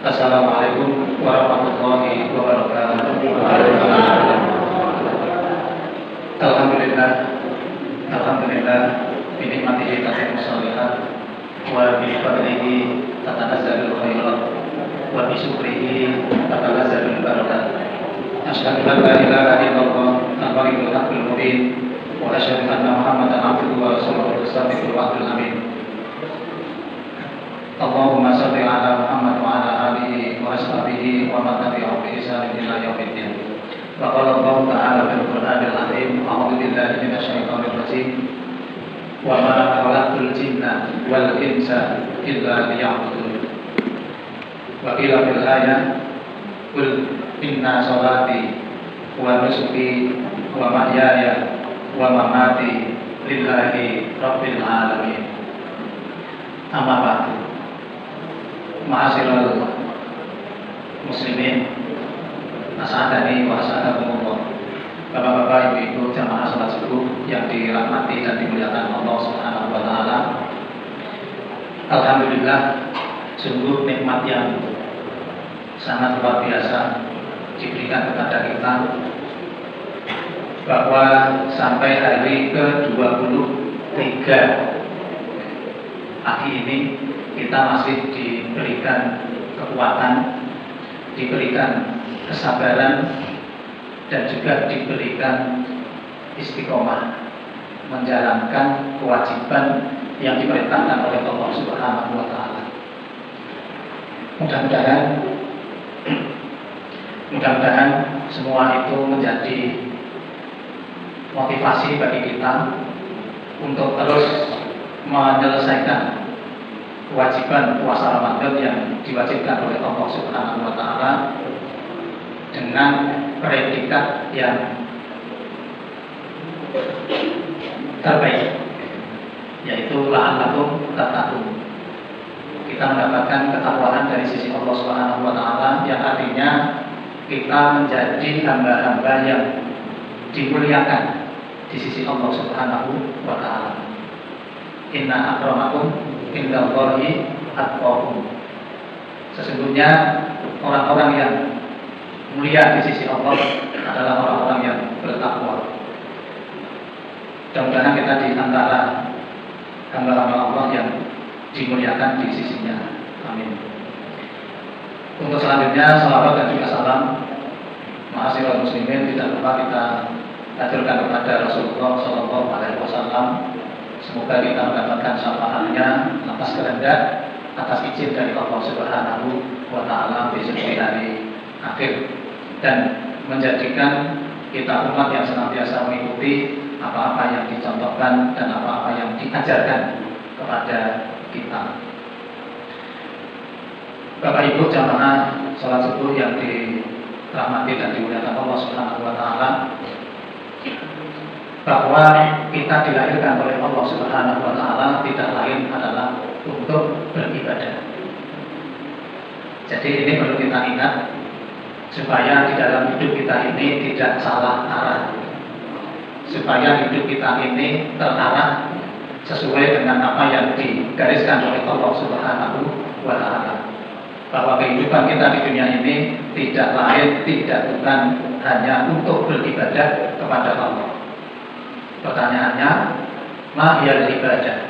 Assalamualaikum warahmatullahi wabarakatuh. Alhamdulillah, alhamdulillah, binikmatihi tatimmu shalihat, wa bi fadlihi tatanazzalul khairat, wa bi syukrihi tatanazzalul barakat. Asyhadu an la ilaha illallah, al-haqqul haqqul mubin, wa asyhadu anna Muhammadan abduhu wa rasuluhu as-sadiqul wa'dul amin. Allahumma shalli ala Muhammad wa ala alihi wa ashabihi wa man tabi'ahum bi ihsan ila yaumiddin. Wa qala Allah ta'ala fil Qur'anil azim, a'udzu billahi minasy syaithanir rajim. Wa ma khalaqtul jinna wal insa illa liya'budun. Wa qila fil ayat qul inna sholati wa nusuki wa mahyaya wa mamati lillahi rabbil alamin. Amma ba'du. Ma'asyiral muslimin, as'adani wa as'adakumullah. Bapak-bapak, ibu-ibu, jamaah salat subuh yang dirahmati dan dimuliakan Allah Subhanahu wa taala. Alhamdulillah, sungguh nikmat yang sangat luar biasa diberikan kepada kita, bahwa sampai hari ke-23 pagi ini kita masih diberikan kekuatan, diberikan kesabaran, dan juga diberikan istiqomah menjalankan kewajiban yang diperintahkan oleh Allah Subhanahu wa taala. Mudah-mudahan semua itu menjadi motivasi bagi kita untuk terus menyelesaikan kewajiban puasa Ramadan yang diwajibkan oleh Allah Subhanahu wa taala dengan predikat yang terbaik, yaitu la'allakum tattaqun. Kita mendapatkan ketakwaan dari sisi Allah Subhanahu wa taala, yang artinya kita menjadi hamba-hamba yang dimuliakan di sisi Allah Subhanahu wa taala. Inna akramakum indallahi atqakum. Sesungguhnya orang-orang yang mulia di sisi Allah adalah orang-orang yang bertakwa. Mudah-mudahan kita di antara hamba-hamba Allah yang dimuliakan di sisinya. Amin. Untuk selanjutnya, salawat dan juga salam ma'asyiral muslimin, tidak lupa kita aturkan kepada Rasulullah Sallallahu Alaihi Wasallam. Semoga kita mendapatkan syafaatnya atas kehendak, atas izin dari Allah Subhanahu wa taala besok di hari akhir, dan menjadikan kita umat yang senantiasa mengikuti apa-apa yang dicontohkan dan apa-apa yang diajarkan kepada kita. Bapak Ibu jamaah salat subuh yang dirahmati dan dimuliakan Allah Subhanahu wa taala, bahwa kita dilahirkan oleh Allah Subhanahu wa taala tidak lain adalah untuk beribadah. Jadi ini perlu kita ingat supaya di dalam hidup kita ini tidak salah arah, supaya hidup kita ini terarah sesuai dengan apa yang digariskan oleh Allah Subhanahu wa taala. Bahwa kehidupan kita di dunia ini tidak lain, tidak bukan hanya untuk beribadah kepada Allah. Pertanyaannya, ma hiyal ibadah?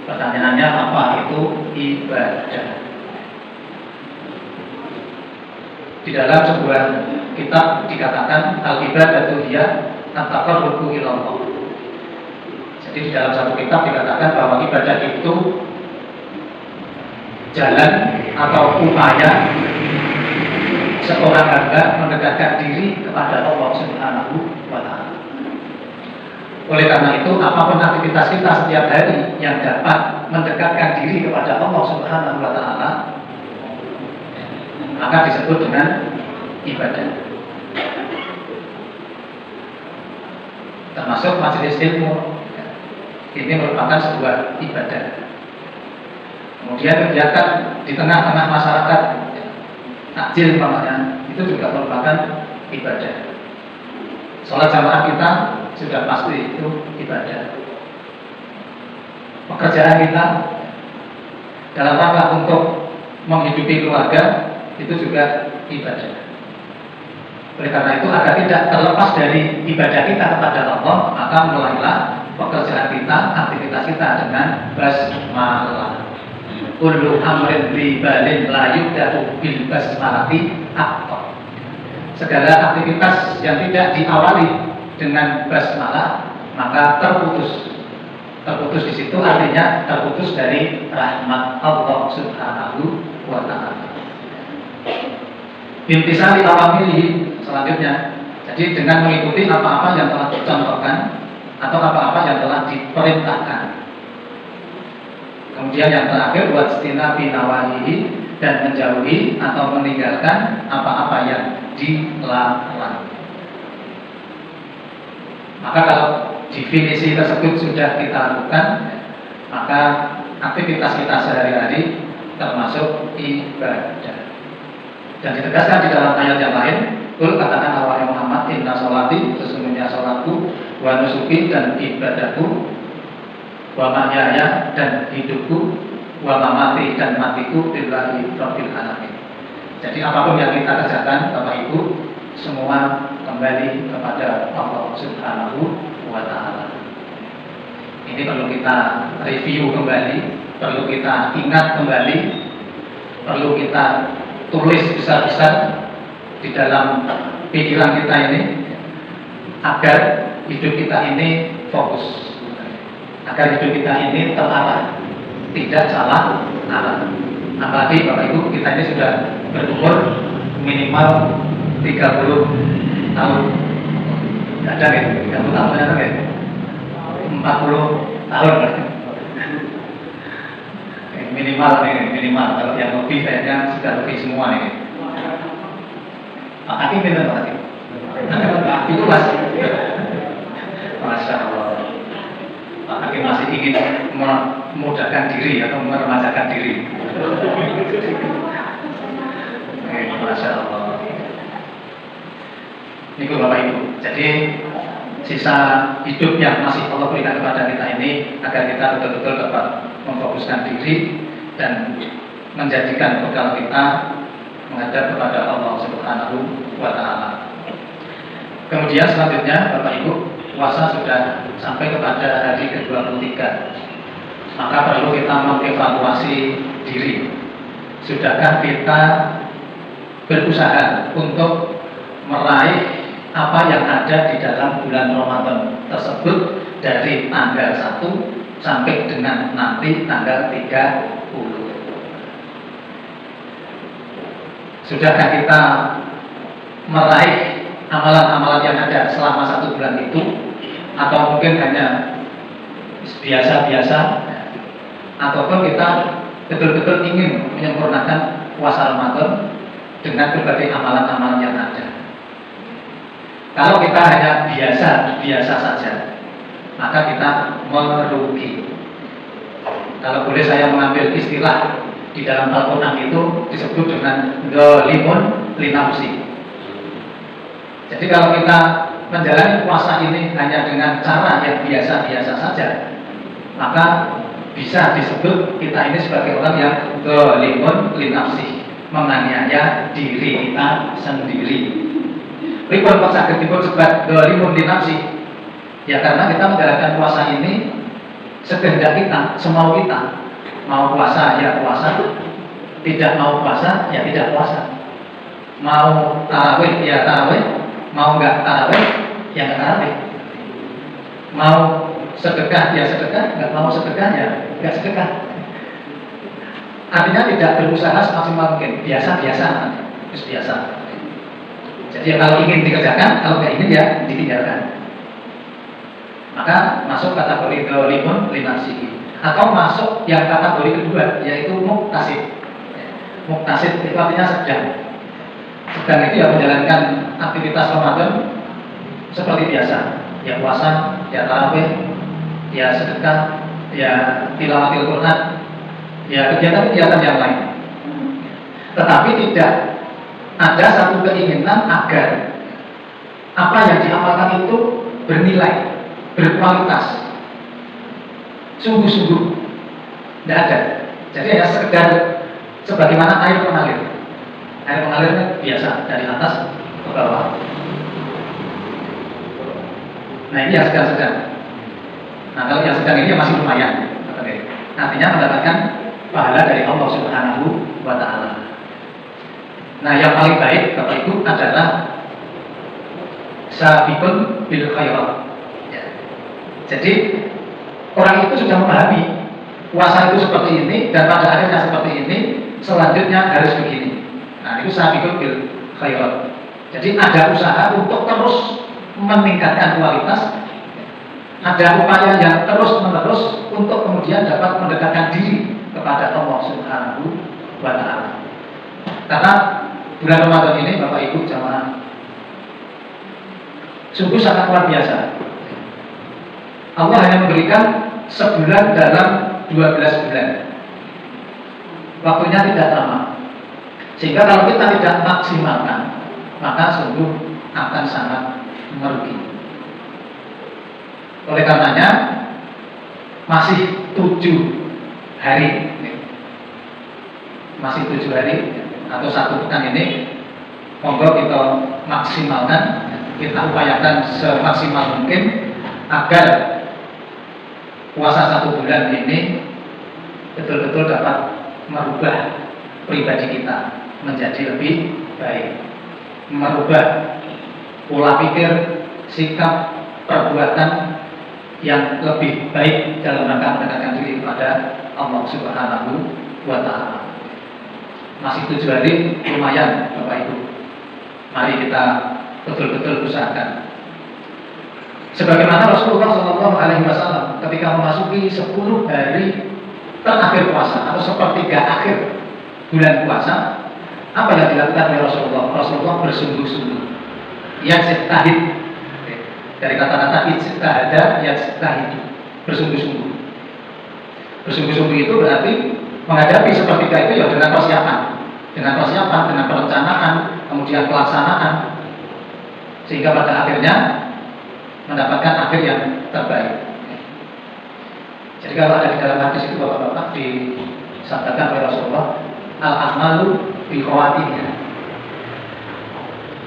Pertanyaannya, apa itu ibadah? Di dalam sebuah kitab dikatakan al-ibadatu hiya at-taqarrubu ila Allah. Jadi di dalam satu kitab dikatakan bahwa ibadah itu jalan atau upaya seorang hamba mendekatkan diri kepada Allah Subhanahu wa taala. Oleh karena itu, apapun aktivitas kita setiap hari yang dapat mendekatkan diri kepada Allah Subhanahu wa taala, maka disebut dengan ibadah. Termasuk majelis ilmu, ini merupakan sebuah ibadah. Kemudian kegiatan di tengah-tengah masyarakat, takjil umpamanya, itu juga merupakan ibadah. Sholat jamaah kita sudah pasti itu ibadah. pekerjaan kita, dalam rangka untuk menghidupi keluarga, itu juga ibadah. Oleh karena itu, agar tidak terlepas dari ibadah kita kepada Allah, maka mulailah pekerjaan kita, aktivitas kita dengan basmalah. Kullu amrin li balin la yubda'u bil basmalati akbar. Segala aktivitas yang tidak diawali dengan basmalah maka terputus. Terputus di situ artinya terputus dari rahmat Allah Subhanahu wa ta'ala. Intisari awamilihi selanjutnya. Jadi dengan mengikuti apa-apa yang telah dicontohkan atau apa-apa yang telah diperintahkan. Kemudian yang terakhir wastina binawahihi, dan menjauhi atau meninggalkan apa-apa yang dilarang. Maka kalau definisi tersebut sudah kita lakukan, maka aktivitas kita sehari-hari termasuk ibadah. Dan ditegaskan di dalam ayat yang lain, Qul katakan wahai Muhammad, inna sholati, sesungguhnya sholatku, wa nusuki, dan ibadahku, wa mahyaya, dan hidupku, wa mamati, dan matiku, lillahi rabbil alamin. Jadi apapun yang kita kerjakan, Bapak Ibu, semua kembali kepada Allah Subhanahu wa ta'ala. Ini perlu kita review kembali, perlu kita ingat kembali, perlu kita tulis besar-besar di dalam pikiran kita ini, agar hidup kita ini fokus, agar hidup kita ini terarah, tidak salah arah. Apalagi Bapak Ibu, kita ini sudah berumur minimal 30 tahun. Tidak ada ya, 30 tahun ada ya? 40 tahun berarti. Minimal nih, minimal. Kalau yang lebih kayaknya sudah lebih semua nih. Pak Hakim benar Pak Hakim. Itu masih. Masya Allah. Pak Hakim masih ingin memudahkan diri atau meremajakan diri. Masya Allah. Ini Bapak Ibu. Jadi sisa hidup yang masih Allah berikan kepada kita ini, agar kita betul-betul dapat memfokuskan diri dan menjadikan bekal kita menghadap kepada Allah Subhanahu wa ta'ala. Kemudian selanjutnya Bapak Ibu, puasa sudah sampai kepada hari ke-23. Maka perlu kita mengevaluasi diri. Sudahkah kita berusaha untuk meraih apa yang ada di dalam bulan Ramadan tersebut dari tanggal 1 sampai dengan nanti tanggal 30. Sudahkah kita meraih amalan-amalan yang ada selama 1 bulan itu, atau mungkin hanya biasa-biasa, ataupun kita betul-betul ingin menyempurnakan puasa Ramadan dengan berbagai amalan-amalan yang ada. Kalau kita hanya biasa-biasa saja, maka kita merugi. Kalau boleh saya mengambil istilah di dalam Al-Quran itu disebut dengan dzalimun linafsi. Jadi kalau kita menjalani puasa ini hanya dengan cara yang biasa-biasa saja, maka bisa disebut kita ini sebagai orang yang dzalimun linafsi, menganiaya diri kita sendiri. Ribun kok sakit disebut sebab dzalimun linafsi? Ya karena kita menjalankan puasa ini sekehendak kita, semau kita. Mau puasa ya puasa, tidak mau puasa ya tidak puasa. Mau tarawih ya tarawih, mau nggak tarawih ya nggak tarawih. Mau sedekah ya sedekah, nggak mau sedekah ya nggak sedekah. Artinya tidak berusaha semaksimal mungkin, biasa-biasa, biasa. Jadi kalau ingin dikerjakan, kalau nggak ingin ya ditinggalkan. Maka masuk kategori dzalimun linafsihi. Atau masuk yang kategori kedua, yaitu muktasib. Muktasib itu artinya sedang. Sedang itu ya menjalankan aktivitas Ramadan seperti biasa, ya puasa, ya tarawih, ya sedekah, ya tilawatil Quran, ya kegiatan-kegiatan yang lain. Tetapi tidak ada satu keinginan agar apa yang diamalkan itu bernilai, berkualitas, sungguh-sungguh. Tidak ada. Jadi hanya sekedar sebagaimana air mengalir. Air mengalir biasa dari atas ke bawah. Nah ini yang sedang-sedang. Nah kalau yang sedang ini masih lumayan. Artinya mendapatkan pahala dari Allah Subhanahu wa Ta'ala. Nah yang paling baik Bapak Ibu adalah sabiqun bil khairat. Ya. Jadi orang itu sudah memahami puasa itu seperti ini dan pada akhirnya seperti ini, selanjutnya harus begini. Nah itu sabiqun bil khairat. Jadi ada usaha untuk terus meningkatkan kualitas, ada upaya yang terus-menerus untuk kemudian dapat mendekatkan diri kepada Allah Subhanahu wa Ta'ala. Karena bulan Ramadan ini Bapak Ibu jamaah sungguh sangat luar biasa. Allah hanya memberikan sebulan dalam 12 bulan. Waktunya tidak lama. Sehingga kalau kita tidak maksimalkan, maka sungguh akan sangat merugi. Oleh karenanya masih 7 hari, masih 7 hari atau 1 pekan ini, monggo kita maksimalkan, kita upayakan semaksimal mungkin agar puasa 1 bulan ini betul-betul dapat merubah pribadi kita menjadi lebih baik, merubah pola pikir, sikap, perbuatan yang lebih baik dalam rangka mendekatkan diri kepada Allah Subhanahu wa Ta'ala. Masih 7 hari lumayan Bapak Ibu. Mari kita betul-betul usahakan. Sebagaimana Rasulullah SAW ketika memasuki 10 hari terakhir puasa atau sepertiga akhir bulan puasa, apa yang dilakukan oleh Rasulullah? Rasulullah bersungguh-sungguh, yajtahid, dari kata-kata ijtihada, yajtahid, bersungguh-sungguh. Bersungguh-sungguh itu berarti menghadapi sepertiga itu ya dengan persiapan, dengan perencanaan, kemudian pelaksanaan, sehingga pada akhirnya mendapatkan akhir yang terbaik. Jadi kalau ada di dalam hadis itu Bapak-bapak disabdakan oleh Rasulullah, al-a'malu bi khawatiha.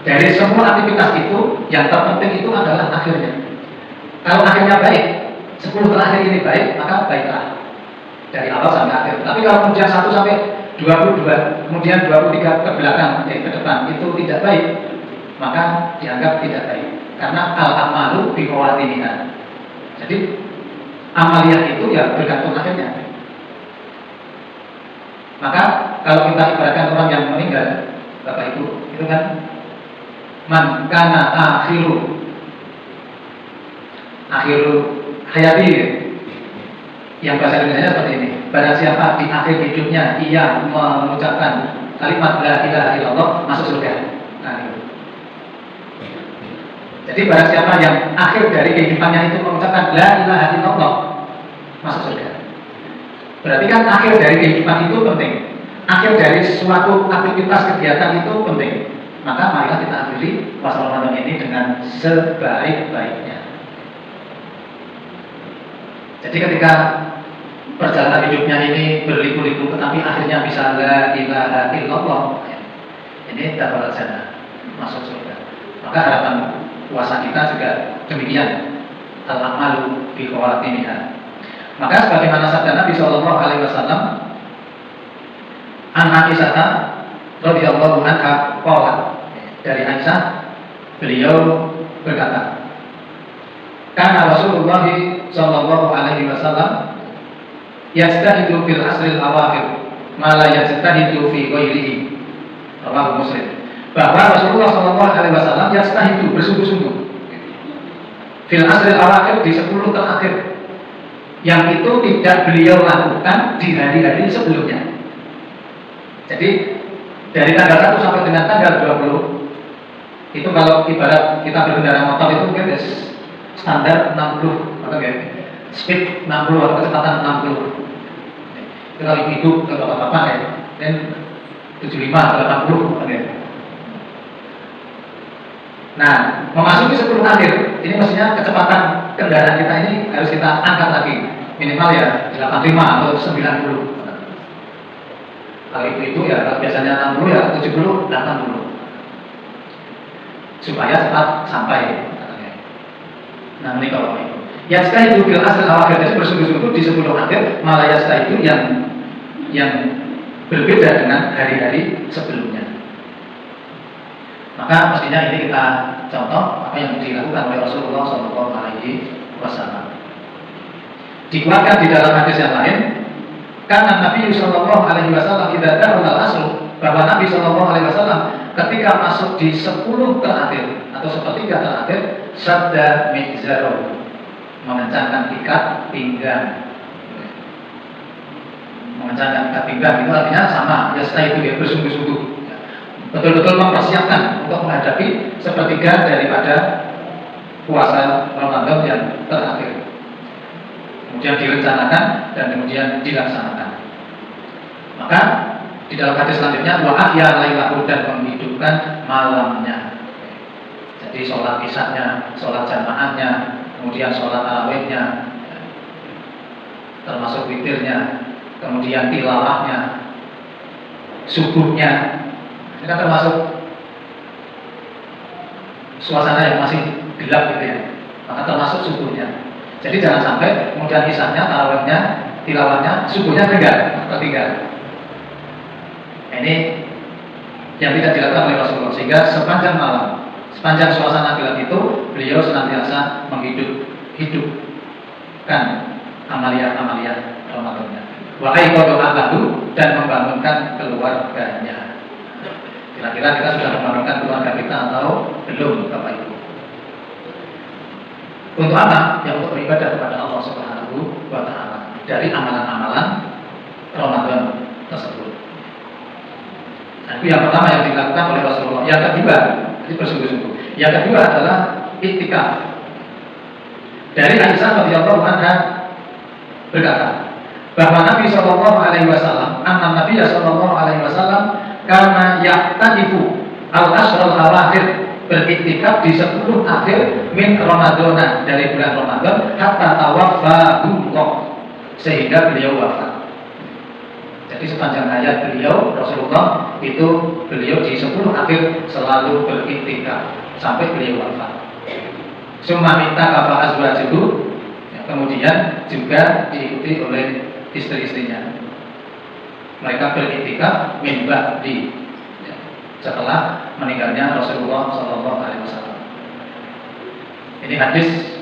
Dari semua aktivitas itu, yang terpenting itu adalah akhirnya. Kalau akhirnya baik, 10 terakhir ini baik, maka baiklah dari awal sampai akhir. Tapi kalau kemudian 1 sampai 22, kemudian 23 ke belakang, ke depan itu tidak baik, maka dianggap tidak baik. Karena al-amalu bi khawatiha. Jadi amaliyah itu ya bergantung akhirnya. Maka kalau kita ibaratkan orang yang meninggal, Bapak Ibu, itu kan man kana akhiru hayati, yang bahasa Indonesia seperti ini. Barang siapa di akhir hidupnya ia mengucapkan kalimat la ilaha illallah, masuk surga. Nah, itu. Jadi barang siapa yang akhir dari kehidupannya itu mengucapkan la ilaha illallah, masuk surga. Berarti kan akhir dari kehidupan itu penting. Akhir dari suatu aktivitas kegiatan itu penting. Maka marilah kita akhiri puasa Ramadan ini dengan sebaik-baiknya. Jadi ketika perjalanan hidupnya ini berliku-liku, tetapi akhirnya bisa la ilaha illallah, ini dapat jannah, masuk surga. Maka harapan puasa kita juga demikian, al-amalu bi khawatimiha. Maka sebagaimana sabda Nabi Shallallahu Alaihi Wasallam, an Aisyah radhiyallahu anha qalat, dari Aisyah beliau berkata, karena Rasulullah Shallallahu Alaihi Wasallam yastahidu fil asril awakhir ma la yastahidu fi ghairihi. Rawahu Muslim. Bahwa Rasulullah Shallallahu Alaihi Wasallam yastahidu, bersungguh-sungguh fil asril awakhir, di 10 terakhir, yang itu tidak beliau lakukan di hari-hari sebelumnya. Jadi dari tanggal 1 sampai dengan tanggal 20 itu kalau ibarat kita berkendara motor itu mungkin standar 60 atau speed 60 atau kecepatan 60. Itu kalau ibu ke bapak-bapak ya, dan 75 atau 80 okay. Nah, memasuki 10 akhir, ini maksudnya kecepatan kendaraan kita ini harus kita angkat lagi. minimal ya 85 atau 90. Kalau itu ya biasanya 60 ya 70 80 supaya cepat sampai katanya. Nah ini kalau itu yaska itu bil asal awakhir, jadi bersungguh-sungguh di 10 akhir, malah yaska itu yang berbeda dengan hari-hari sebelumnya. Maka mestinya ini kita contoh apa yang dilakukan oleh Rasulullah SAW. Dikuatkan di dalam hadis yang lain, karena Nabi SAW tidak ada al-asr, bahwa Nabi SAW ketika masuk di 10 terakhir atau sepertiga terakhir, sadda mizaro, mengencangkan ikat pinggang. Mengencangkan ikat pinggang itu artinya sama, yasta itu ya bersungguh-sungguh, betul-betul mempersiapkan untuk menghadapi sepertiga daripada puasa Ramadan yang terakhir. Kemudian direncanakan dan kemudian dilaksanakan. Maka di dalam hadis selanjutnya wa ahya lailahu, dan menghidupkan malamnya. Jadi sholat isya-nya, sholat jamaahnya, kemudian sholat tarawihnya, termasuk witirnya, kemudian tilawahnya, subuhnya. Ini kan termasuk suasana yang masih gelap gitu ya. Maka termasuk subuhnya. Jadi jangan sampai kemudian isya-nya, tarawihnya, tilawahnya, subuhnya tertinggal. Ini yang tidak dilakukan oleh Rasulullah, sehingga sepanjang malam, sepanjang suasana gelap itu beliau senantiasa menghidupkan amalia-amalia Ramadannya. Wa aiqadha ahlahu, dan membangunkan keluarganya. Kira-kira kita sudah membangunkan keluarga kita atau belum, Bapak Ibu? Untuk apa? Yang untuk beribadah kepada Allah Subhanahu wa Ta'ala dari amalan-amalan Ramadan tersebut. Nah, itu yang pertama yang dilakukan oleh Rasulullah. Yang kedua, jadi bersungguh-sungguh. Yang kedua adalah iktikaf. Dari Aisyah radhiyallahu anha berkata bahwa Nabi SAW, Nabi SAW karena yaktadifu al-ashrul awakhir, beriktikaf di 10 akhir min Ramadana, dari bulan Ramadan, hatta tawaffahullah, sehingga beliau wafat. Jadi sepanjang hayat beliau, Rasulullah itu beliau di 10 akhir selalu beriktikaf sampai beliau wafat. Summa ittaqafa azwajuhu, kemudian juga diikuti oleh istri-istrinya. Mereka beriktikaf min ba'di, setelah meninggalnya Rasulullah SAW. Ini hadis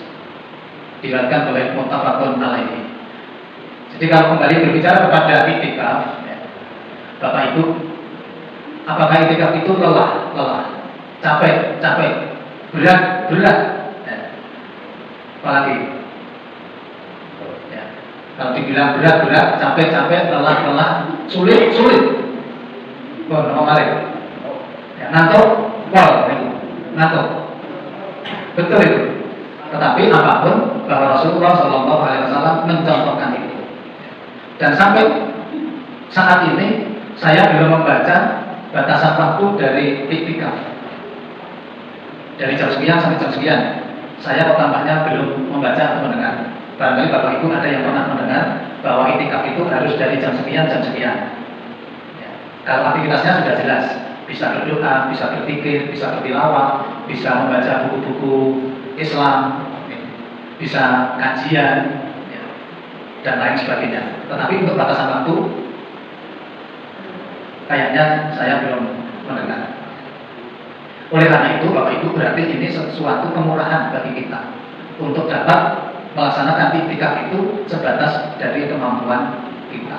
diriwayatkan oleh muttafaqun alaihi. Jadi kalau kembali berbicara kepada iktikaf, Bapak Ibu, apakah iktikaf itu lelah, capek, berat, apalagi? Ya. Kalau dibilang berat, capek, lelah, sulit. Ngomong balik. Ngantuk, ngantuk. Betul itu. Tetapi apapun, bahwa Rasulullah SAW mencontohkan itu. Dan sampai saat ini saya belum membaca batasan waktu dari iktikaf. Dari jam sekian sampai jam sekian. Saya tambahnya belum membaca atau mendengar. Barangkali Bapak Ibu ada yang pernah mendengar bahwa iktikaf itu harus dari jam sekian. Ya. Kalau aktivitasnya sudah jelas, bisa berdoa, bisa berzikir, bisa bertilawah, bisa membaca buku-buku Islam, bisa kajian, ya, dan lain sebagainya. Tetapi untuk batasan waktu, kayaknya saya belum mendengar. Oleh karena itu, Bapak Ibu, berarti ini sesuatu kemurahan bagi kita untuk dapat melaksanakan iktikaf itu sebatas dari kemampuan kita.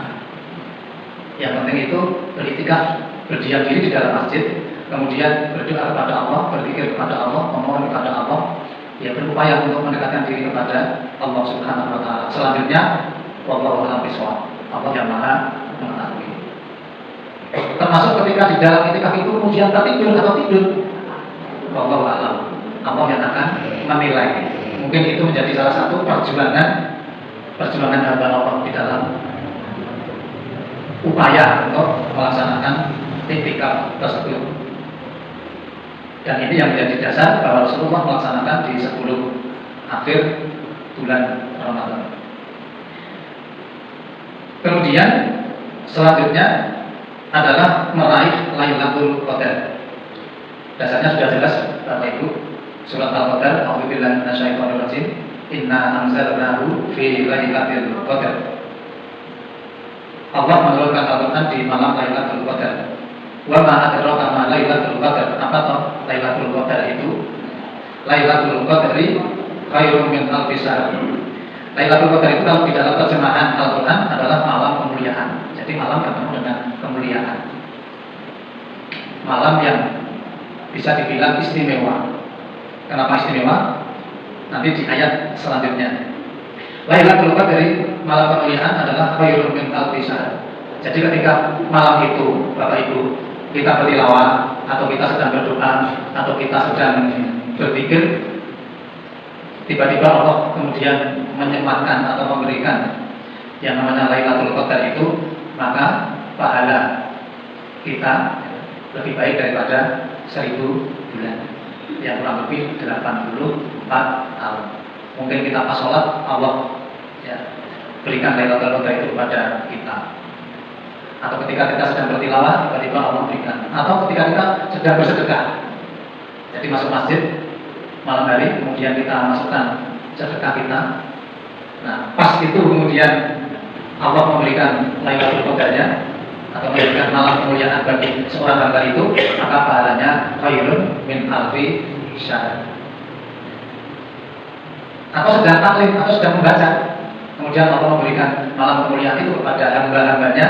Yang penting itu beriktikaf, berdiam diri di dalam masjid, kemudian berdoa kepada Allah, berzikir kepada Allah, memohon kepada Allah, ya berupaya untuk mendekatkan diri kepada Allah Subhanahu wa Ta'ala. Selanjutnya, wallahu a'lam bishawab, Allah yang Maha mengetahui. Termasuk ketika di dalam iktikaf itu kemudian tertidur atau tidur, wallahu a'lam, Allah yang akan menilai. Mungkin itu menjadi salah satu perjuangan hamba Allah di dalam upaya untuk melaksanakan iktikaf tersebut. Dan ini yang menjadi dasar bahwa Rasulullah melaksanakan di 10 akhir bulan Ramadan. Kemudian selanjutnya adalah meraih Lailatul Qadar. Dasarnya sudah jelas Bapak Ibu. Surat Al-Qadar, A'udzubillahi minasyaitonir rajim. Inna anzalnahu fi Lailatul Qadar. Allah menurunkan Al-Qur'an di malam Lailatul Qadar. Wa ma adraka ma Lailatul Qadar. Apa toh Lailatul Qadar itu? Lailatul Qadri khairun min alfi syahr. Lailatul Qadar itu kalau di dalam terjemahan Al-Qur'an adalah malam kemuliaan. Jadi malam yang penuh dengan kemuliaan. Malam yang bisa dibilang istimewa. Kenapa istimewa? Nanti di ayat selanjutnya. Lailatul Qadri, malam kemuliaan adalah khairun min alfi syahr. Jadi ketika malam itu, Bapak Ibu, kita bertilawah atau kita sedang berdoa atau kita sedang berpikir, tiba-tiba Allah kemudian menyematkan atau memberikan yang namanya Lailatul Qadar itu, maka pahala kita lebih baik daripada 1000 bulan, yang kurang lebih 84 tahun. Mungkin kita pas sholat, Allah ya, berikan Lailatul Qadar itu kepada kita. Atau ketika kita sedang bertilawah, tiba-tiba Allah berikan. Atau ketika kita sedang bersedekah, jadi masuk masjid malam hari, kemudian kita masukkan sedekah kita. Nah, pas itu kemudian Allah memberikan Lailatul Qadarnya atau memberikan malam kemuliaan bagi seorang hamba itu, maka pahalanya khairun min alfi syahr. Atau sedang taklim atau sedang membaca, kemudian Allah memberikan malam kemuliaan itu kepada hamba-hambanya,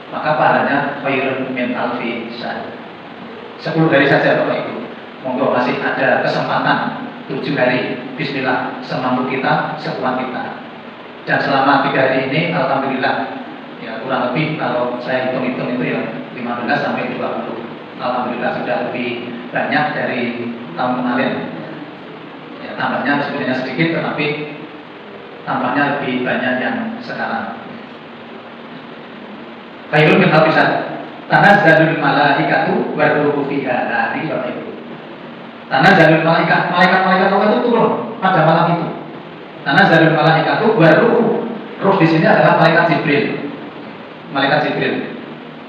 maka pahalanya khairun min alfi syahr. 10 hari saja Bapak Ibu. Monggo masih ada kesempatan 7 hari. Bismillah, semampu kita, sekuat kita. Dan selama 3 hari ini, alhamdulillah, ya kurang lebih kalau saya hitung-hitung itu ya 15 sampai 20. Alhamdulillah sudah lebih banyak dari tahun kemarin. Ya, tambahnya sebenarnya sedikit, tetapi tambahnya lebih banyak yang sekarang. Khairun min alfi syahr. Tanazzalul malaikatu waruhu fiha. Nah, ini Bapak Ibu. Tanazzalul malaikat Allah itu turun pada malam itu. Tanazzalul malaikatu waruhu. Ruh di sini adalah malaikat Jibril. Malaikat Jibril.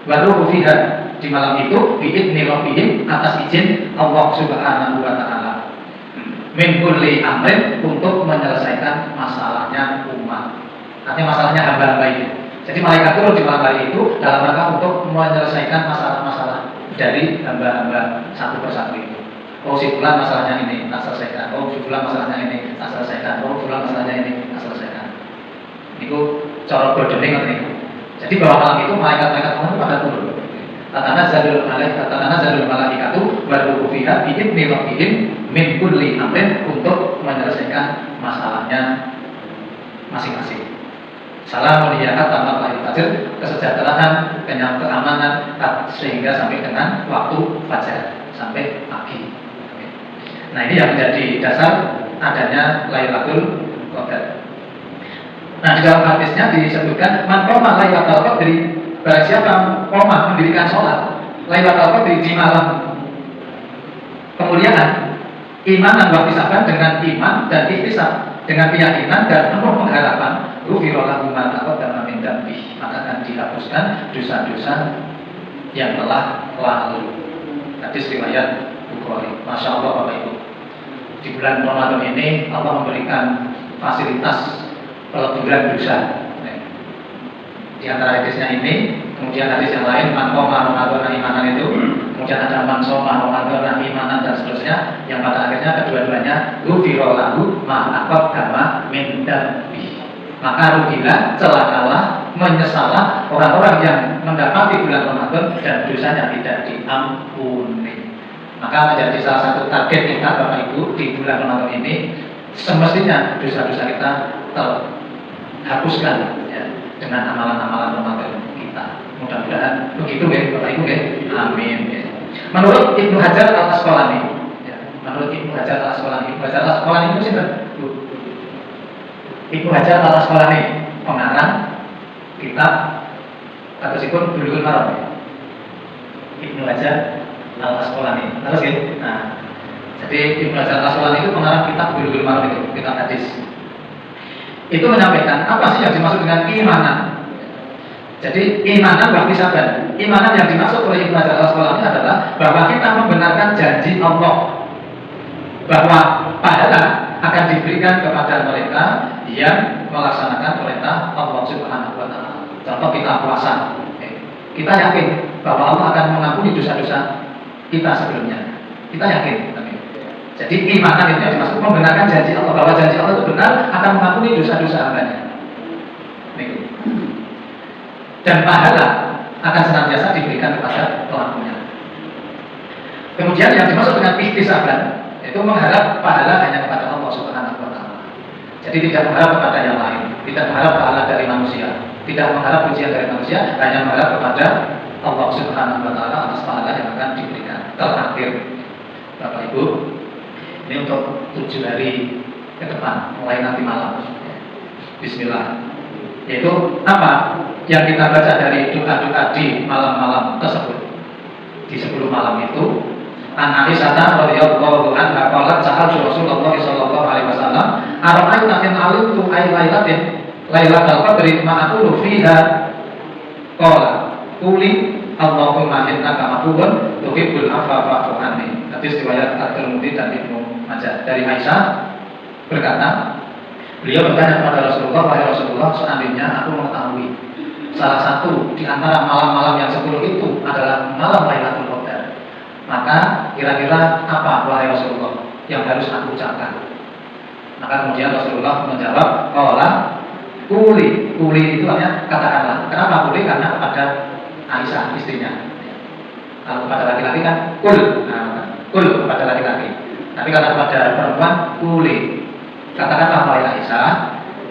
Waruhu fiha, di malam itu biidzni rabbihim, atas izin Allah Subhanahu wa taala. Min kulli amrin, untuk menyelesaikan masalahnya umat. Artinya masalahnya hamba-hamba itu. Jadi malaikat turun di malam hari itu dalam rangka untuk menyelesaikan masalah-masalah dari hamba-hamba satu persatu itu. Oh, si fulan masalahnya ini tak selesaikan. Oh, si fulan masalahnya ini tak selesaikan. Oh, fulan masalahnya ini tak selesaikan. Itu cara berdening itu. Jadi bahwa malam itu malaikat-malaikat Allah pada turun. Tanazzalul malaikatu waruhu fiha biidzni rabbihim min kulli amrin, untuk menyelesaikan masalahnya masing-masing. Salamun hiya hatta matla'il fajr, kesejahteraan, keamanan sehingga sampai dengan waktu fajar, sampai pagi. Nah, ini yang menjadi dasar adanya Lailatul Qadar. Nah, di dalam hadisnya disebutkan man qoma Lailatul Qadri, barang siapa qoma mendirikan sholat Lailatul Qadri di malam kemuliaan, imanan wa ihtisaban, dengan iman dan ihtisab, dengan keyakinan dan penuh pengharapan, ghufira lahu ma taqaddama min dzambi, maka akan dihapuskan dosa-dosa yang telah lalu. Hadis riwayat Bukhari. Masya Allah Bapak Ibu. Di bulan Ramadan ini Allah memberikan fasilitas peleburan dosa. Di antara hadisnya ini, kemudian hadis yang lain, man qoma Ramadan imanan itu, kemudian ada man shoma Ramadan imanan dan seterusnya, yang pada akhirnya kedua-duanya ghufira lahu ma taqaddama min dzambi. Maka rugilah, celakalah, menyesallah orang-orang yang mendapati bulan Ramadan dan dosanya tidak diampuni. Maka menjadi salah satu target kita Bapak Ibu di bulan Ramadan ini, semestinya dosa-dosa kita terhapuskan ya, dengan amalan-amalan Ramadan kita. Mudah-mudahan begitu ya Bapak Ibu ya. Amin ya. Menurut Ibnu Hajar Al-Asqalani ya, menurut Ibnu Hajar Al-Asqalani, Ibnu Hajar Al-Asqalani itu sih Ibnu Hajar Al-Asqalani, pengarang kitab ataupun Bulughul Maram. Ibnu Hajar Al-Asqalani. Terus ya. Nah, jadi Ibnu Hajar Al-Asqalani itu pengarang kitab Bulughul Maram, itu kitab hadis. Itu menyampaikan apa sih yang dimaksud dengan keimanan. Jadi imanan wa ihtisaban. Imanan yang dimaksud oleh Ibnu Hajar Al-Asqalani adalah bahwa kita membenarkan janji Allah bahwa pahala akan diberikan kepada mereka yang melaksanakan perintah Allah Subhanahu wa taala. Contoh kita puasa. Kita yakin bahwa Allah akan mengampuni dosa-dosa kita sebelumnya. Kita yakin. Jadi imanan itu yang dimaksud membenarkan janji Allah bahwa janji Allah itu benar akan mengampuni dosa-dosa hambanya. Dan pahala akan senantiasa diberikan kepada pelakunya. Kemudian yang dimaksud dengan ihtisaban itu mengharap pahala hanya kepada Allah Subhanahu wa taala. Jadi tidak mengharap kepada yang lain, tidak mengharap pahala dari manusia, tidak mengharap pujian dari manusia, hanya mengharap kepada Allah Subhanahu wa taala atas pahala yang akan diberikan. Terakhir, Bapak Ibu, ini untuk 7 hari ke depan, mulai nanti malam. Bismillah. Yaitu apa yang kita baca dari doa-doa di malam-malam tersebut. Di 10 malam itu, An Aisyah radhiyallahu anha qalat sa'altu Rasulullah sallallahu alaihi wasallam, "Ara'aita in alimtu ay lailatul qadri ma aqulu fiha?" Qala, "Quli Allahumma innaka afuwwun tuhibbul afwa fa'fu anni." Hadis riwayat At-Tirmidzi dan Ibnu Majah. Dari Aisyah berkata, beliau bertanya kepada Rasulullah, "Wahai Rasulullah, seandainya aku mengetahui salah satu di antara malam-malam yang 10 itu adalah malam Lailatul Qadar, maka kira-kira apa, wahai Rasulullah, yang harus aku ucapkan?" Maka kemudian Rasulullah menjawab, "Qala quli." Quli itu artinya katakanlah. Kenapa quli? Karena kepada Aisyah istrinya. Kalau kepada laki-laki kan qul. Qul kepada laki-laki. Tapi kalau kepada perempuan quli. Katakanlah wahai Aisyah,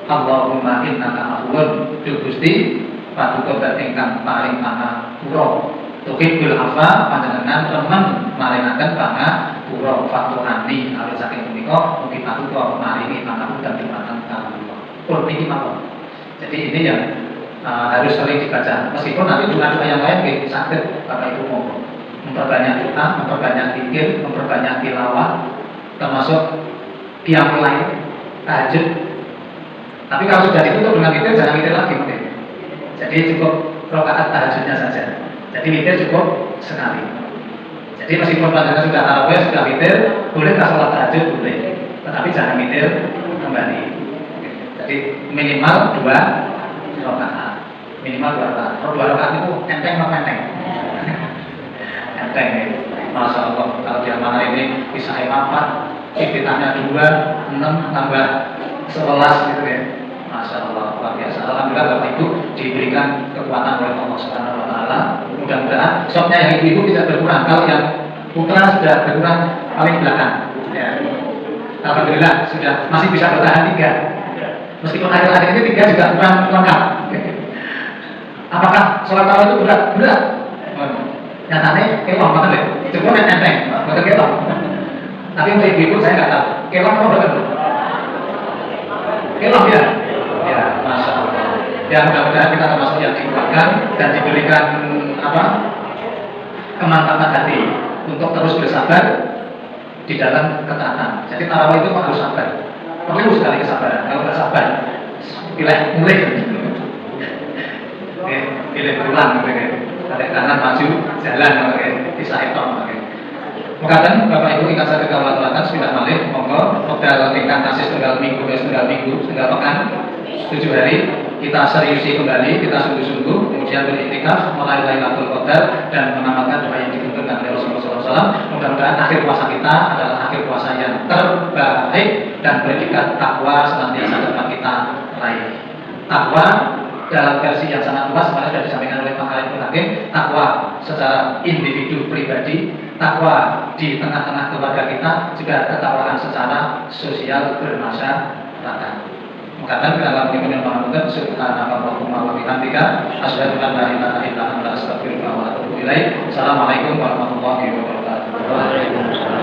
Allahumma innaka afuwwun, Gusti paduka ingkang paling maha pura, tuhibbul afwa, panjenengan remen maringaken pangapura, fa'fu'ani awit saking punika mugi paduka maringi pangapunten dumateng kawula. Pun niki mawon. Jadi ini yang harus sering dibaca. Meskipun nanti doa-doa yang lain nggih saged Bapak Ibu monggo memperbanyak doa, memperbanyak zikir, memperbanyak tilawah, termasuk qiyamul lail, tahajud. Tapi kalau sudah ditutup dengan witir, jangan witir lagi mungkin. Jadi cukup rakaat tahajudnya saja. Jadi witir cukup sekali. Jadi meskipun panjenengan sudah tarawih, sudah witir, boleh tak sholat tahajud boleh, tetapi jangan witir kembali. Jadi minimal 2 rakaat. Minimal 2 rakaat. Kalau 2 rakaat itu enteng apa enteng? Enteng ya. Masya Allah. Kalau di mana ini bisa 4, iftitahnya 2, 6 tambah 11 gitu ya. Masya Allah, luar biasa. Alhamdulillah Bapak Ibu diberikan kekuatan oleh Allah Subhanahu wa taala. Mudah-mudahan stoknya yang ibu-ibu tidak berkurang. Kalau yang putra sudah berkurang paling belakang. Ya. Alhamdulillah sudah masih bisa bertahan 3. Meskipun akhir-akhir ini 3 juga kurang lengkap. Apakah sholat tarawih itu berat? Berat. Nyatanya kelong banget deh. Cukup enteng, betul kelong. Tapi untuk ibu-ibu saya nggak tahu. Kelong apa betul? Kelong ya. Ya, Masya Allah. Ya mudah-mudahan kita termasuk yang dikuatkan dan diberikan kemantapan hati untuk terus bersabar di dalam ketaatan. Jadi tarawih itu harus sabar. Perlu sekali kesabaran. Kalau nggak sabar, mulai. Pilih berulang, balik kanan maju jalan, bisa itu. Mengatakan Bapak Ibu ingkang saged kawula aturaken sudah malih monggo modal ingkang tasih setunggal minggu, setunggal pekan 7 hari kita seriusi kembali, kita sungguh-sungguh kemudian beriktikaf mulai Lailatul Qadar dan mengamalkan doa yang dituntunkan oleh Rasulullah SAW. Mudah-mudahan akhir puasa kita adalah akhir puasa yang terbaik dan predikat takwa senantiasa dapat kita raih. Takwa dalam versi yang sangat luas kemarin sudah disampaikan oleh Pak Khalid Hakim, takwa secara individu pribadi, takwa di tengah-tengah keluarga kita, juga ketakwaan secara sosial bermasyarakat. Mengatakan dalam kemudian Muhammad subhanallahumma wa bihamdika asyhadu an la ilaha illa anta astaghfiruka wa atubu ilaik. Assalamualaikum warahmatullahi wabarakatuh.